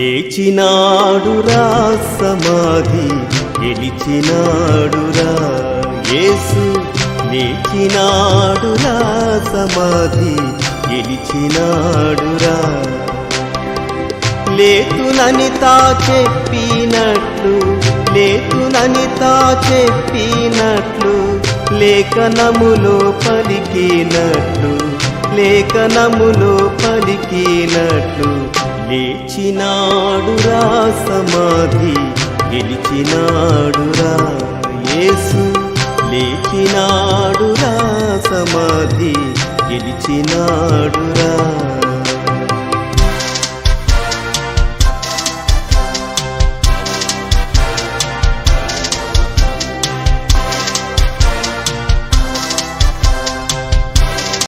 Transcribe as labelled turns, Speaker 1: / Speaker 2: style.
Speaker 1: లేచినాడురా సమాధి గెలిచినాడురా యేసు లేచినాడురా సమాధి గెలిచినాడురా లేతునని తా చెప్పినట్లు లేతునని తా చెప్పినట్లు లేఖనములో పలికినట్లు లేఖనములో పలికినట్లు లేచినాడురా సమాధి గెలిచినాడురా యేసు లేచినాడురా సమాధి గెలిచినాడురా